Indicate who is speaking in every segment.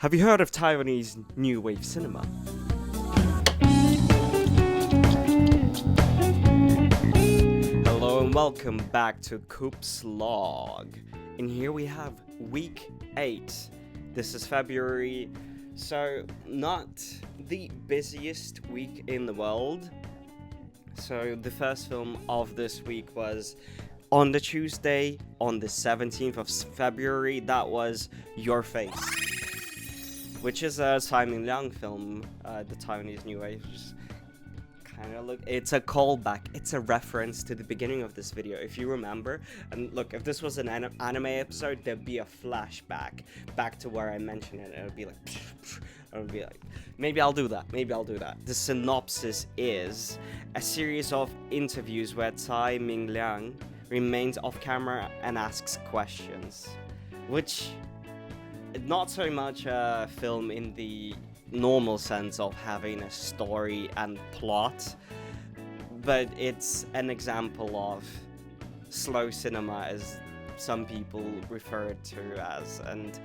Speaker 1: Have you heard of Taiwanese new wave cinema? Hello and welcome back to Coop-a-Log. And here we have week 8. This is February, so not the busiest week in the world. So the first film of this week was on the Tuesday, on the 17th of February, that was Your Face, which is a Simon Liang film, the Taiwanese New Wave. It's a callback, it's a reference to the beginning of this video, if you remember. And look, if this was an anime episode, there'd be a flashback back to where I mentioned it, and it would be like, maybe I'll do that. The synopsis is a series of interviews where Tsai Ming-liang remains off camera and asks questions, which not so much a film in the normal sense of having a story and plot, but it's an example of slow cinema, as some people refer it to as, and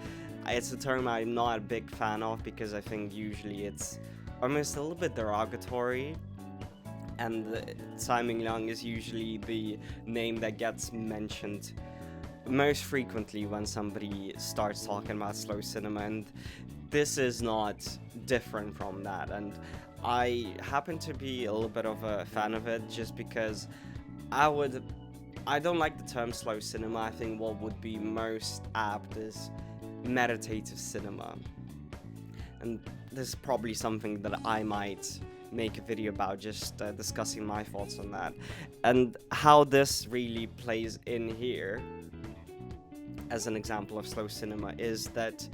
Speaker 1: it's a term I'm not a big fan of because I think usually it's almost a little bit derogatory, and Tsai Ming-liang is usually the name that gets mentioned most frequently when somebody starts talking about slow cinema, and this is not different from that. And I happen to be a little bit of a fan of it just because I don't like the term slow cinema. I think what would be most apt is meditative cinema, and this is probably something that I might make a video about, just discussing my thoughts on that and how this really plays in here as an example of slow cinema. Is that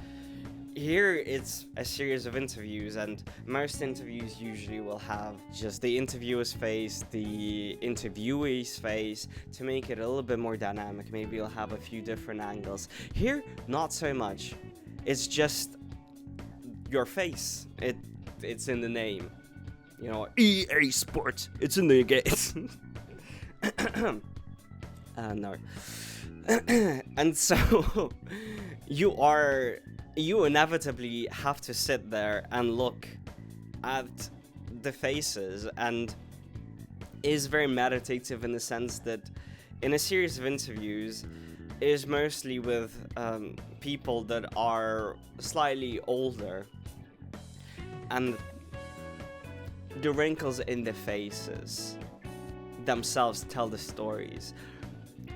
Speaker 1: here it's a series of interviews, and most interviews usually will have just the interviewer's face, the interviewee's face, to make it a little bit more dynamic. Maybe you'll have a few different angles. Here, not so much. It's just your face. It's in the name. You know, EA Sports. It's in the gates. No. And so you inevitably have to sit there and look at the faces, and is very meditative in the sense that in a series of interviews is mostly with people that are slightly older, and the wrinkles in the faces themselves tell the stories.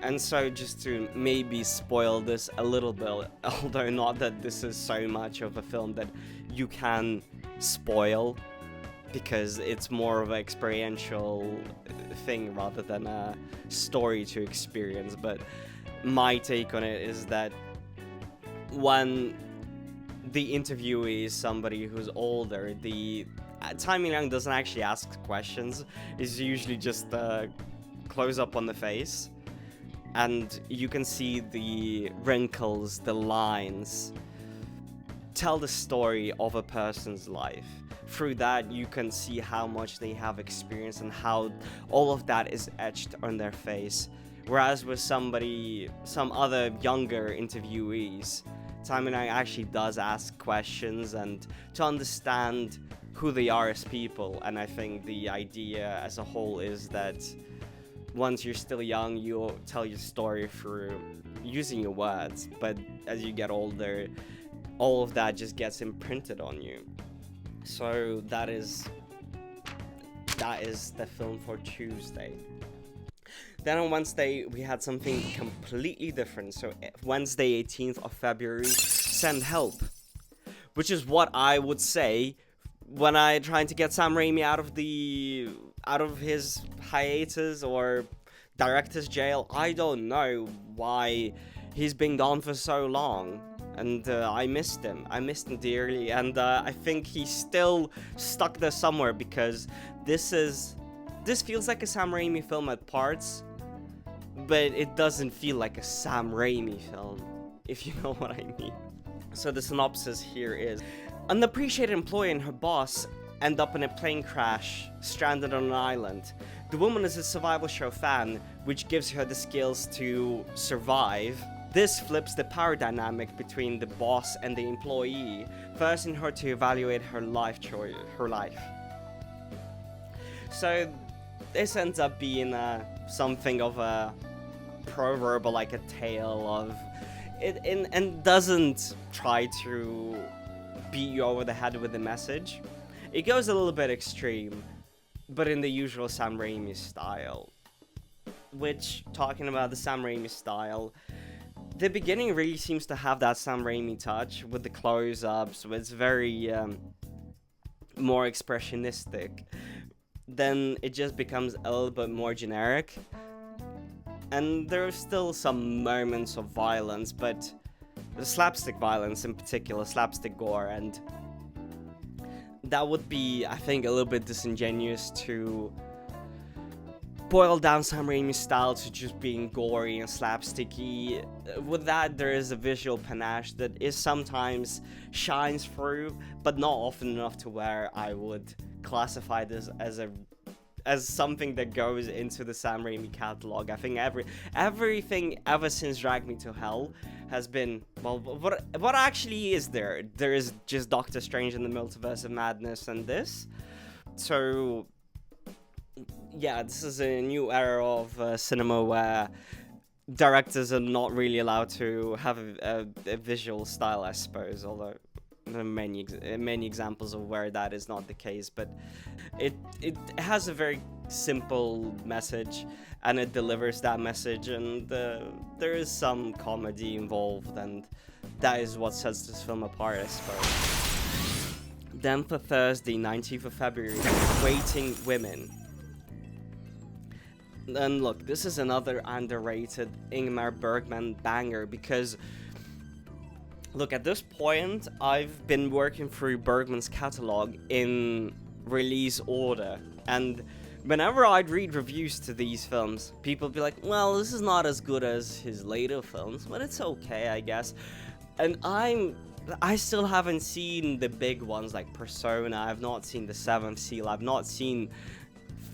Speaker 1: And so, just to maybe spoil this a little bit, although not that this is so much of a film that you can spoil, because it's more of an experiential thing rather than a story to experience, but my take on it is that when the interviewee is somebody who's older, the Tsai Ming-liang doesn't actually ask questions. It's usually just close up on the face, and you can see the wrinkles, the lines, tell the story of a person's life. Through that, you can see how much they have experienced and how all of that is etched on their face. Whereas with some other younger interviewees, Tsai Ming-liang actually does ask questions and to understand who they are as people. And I think the idea as a whole is that once you're still young, you'll tell your story through using your words, but as you get older, all of that just gets imprinted on you. So that is the film for Tuesday. Then on Wednesday, we had something completely different. So Wednesday, 18th of February, Send Help, which is what I would say when I trying to get Sam Raimi out of his hiatus or director's jail. I don't know why he's been gone for so long, and I missed him dearly, and I think he's still stuck there somewhere, because this feels like a Sam Raimi film at parts, but it doesn't feel like a Sam Raimi film, if you know what I mean. So the synopsis here is: an appreciated employee and her boss end up in a plane crash, stranded on an island. The woman is a survival show fan, which gives her the skills to survive, This flips the power dynamic between the boss and the employee, forcing her to evaluate her life. So this ends up being something of a proverb, or like a tale of it, and doesn't try to beat you over the head with the message. It goes a little bit extreme, but in the usual Sam Raimi style. Which, talking about the Sam Raimi style, the beginning really seems to have that Sam Raimi touch with the close-ups. It's very more expressionistic. Then it just becomes a little bit more generic. And there are still some moments of violence, but the slapstick violence in particular, slapstick gore, and that would be, I think, a little bit disingenuous to boil down Sam Raimi's style to just being gory and slapsticky. With that, there is a visual panache that is sometimes shines through, but not often enough to where I would classify this as something that goes into the Sam Raimi catalog. I think everything ever since Drag Me to Hell has been, well, what actually is there? There is just Doctor Strange in the Multiverse of Madness and this. So yeah, this is a new era of cinema where directors are not really allowed to have a visual style, I suppose, although there are many examples of where that is not the case. But it has a very simple message, and it delivers that message, and there is some comedy involved, and that is what sets this film apart, I suppose. Then for Thursday, 19th of February, Waiting Women. And look, this is another underrated Ingmar Bergman banger, because look, at this point, I've been working through Bergman's catalog in release order, and whenever I'd read reviews to these films, people would be like, well, this is not as good as his later films, but it's okay, I guess. And I still haven't seen the big ones like Persona, I've not seen The Seventh Seal, I've not seen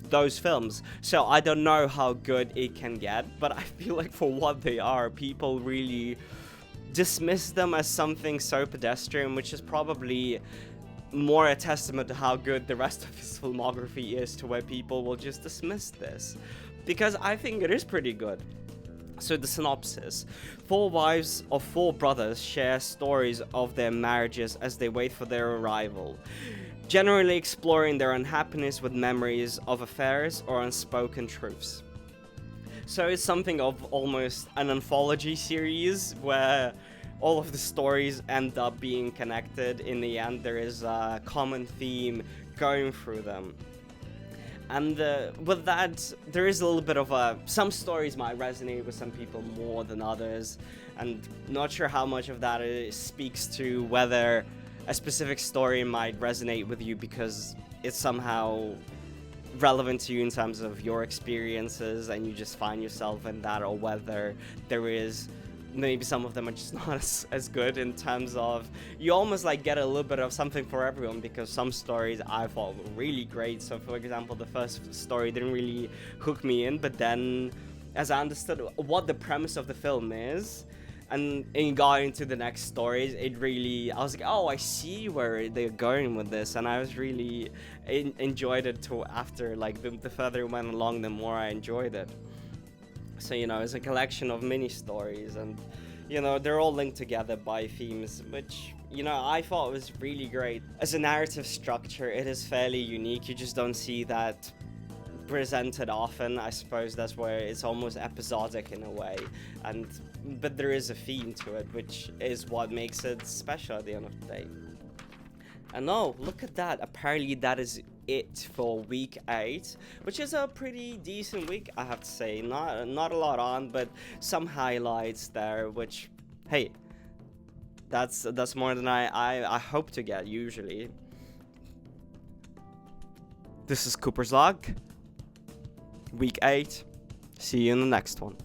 Speaker 1: those films, so I don't know how good it can get, but I feel like for what they are, people really dismiss them as something so pedestrian, which is probably more a testament to how good the rest of his filmography is, to where people will just dismiss this, because I think it is pretty good. So the synopsis: 4 wives of 4 brothers share stories of their marriages as they wait for their arrival, generally exploring their unhappiness with memories of affairs or unspoken truths. So it's something of almost an anthology series where all of the stories end up being connected. In the end, there is a common theme going through them. And with that, there is a little bit of some stories might resonate with some people more than others, and not sure how much of that speaks to whether a specific story might resonate with you because it's somehow relevant to you in terms of your experiences and you just find yourself in that, or whether there is maybe some of them are just not as good in terms of you almost like get a little bit of something for everyone, because some stories I thought were really great. So for example, the first story didn't really hook me in, but then as I understood what the premise of the film is and got into the next stories, it really, I was like, oh, I see where they're going with this, and I was really enjoyed it too. After like the further it went along, the more I enjoyed it. So, you know, it's a collection of mini stories, and you know, they're all linked together by themes, which, you know, I thought was really great. As a narrative structure, it is fairly unique. You just don't see that presented often. I suppose that's where it's almost episodic in a way, but there is a theme to it, which is what makes it special at the end of the day. And oh, look at that, apparently that is it for week 8, which is a pretty decent week, I have to say. Not a lot on, but some highlights there, which, hey, that's more than I hope to get usually. This is Cooper's Log, week 8. See you in the next one.